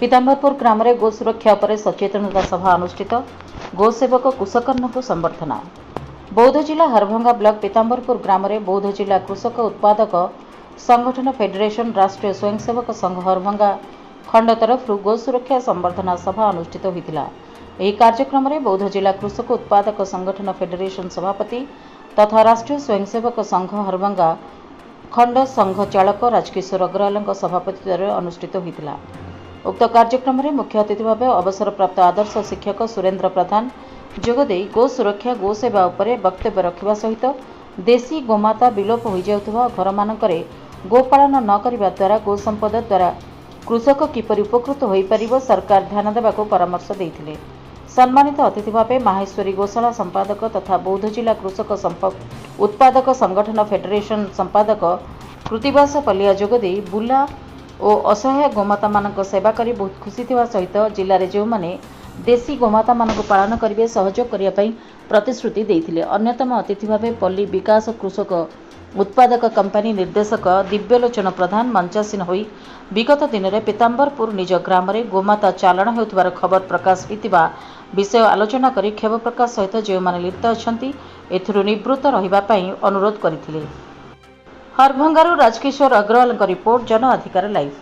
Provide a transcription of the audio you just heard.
पीताम्बरपुर ग्राम में गो सुरक्षा पर सचेतनता सभा अनुष्ठित। गोसेवक कुशकर्ण को संबर्धना। बौद्ध जिला हरभंगा ब्लॉक पीताम्बरपुर ग्राम में बौद्ध जिला कृषक उत्पादक संगठन फेडरेशन राष्ट्रीय स्वयंसेवक संघ हरभंगा खंड तरफ गो सुरक्षा संबर्धना सभा अनुष्ठित होता। यह कार्यक्रम में बौद्ध जिला कृषक उत्पादक संगठन फेडरेशन सभापति तथा राष्ट्रीय स्वयंसेवक संघ हरभंगा खंड संघ चालक राजकिशोर अग्रवाल सभापति अनुष्ठित होता। उक्त कार्यक्रम में मुख्य अतिथि भाव अवसरप्राप्त आदर्श शिक्षक सुरेन्द्र प्रधान जोगदे गो सुरक्षा गो सेवा उपरे वक्तव्य रखा सहित देशी गोमाता विलोप हो जाउथबा घर मानकरे गोपालन न करने द्वारा गो संपद द्वारा कृषक किपर उपकृत हो पारिबो सरकार ध्यान देवाक परामर्श देइथिले। सम्मानित अतिथि भाव माहेश्वरी गोशाला संपादक तथा बौद्ध जिला कृषक उत्पादक संगठन फेडरेशन संपादक कृतिवास पलिया जोगदे बुला और असहाय गोमाता मानक सेवा करी बहुत खुशी थिबा सहित जिले में जो माने देशी गोमाता मानक पालन करिवे सहयोग करिया पई प्रतिश्रुति देइथिले। अन्यतम अतिथि भाव पल्ली विकास कृषक उत्पादक कंपनी निर्देशक दिव्यलोचन प्रधान मंचासीन होई विगत दिन में पीताम्बरपुर निज ग्राम में गोमाता चालाण होउथिबार खबर प्रकाश होइतिबा विषय आलोचना करी खेद प्रकाश सहित जो माने लिप्त अछंती एथिरु निवृत्त रहिबा पई अनुरोध करथिले। हरभंगारू राजकिशोर अग्रवाल रिपोर्ट जन अधिकार लाइव।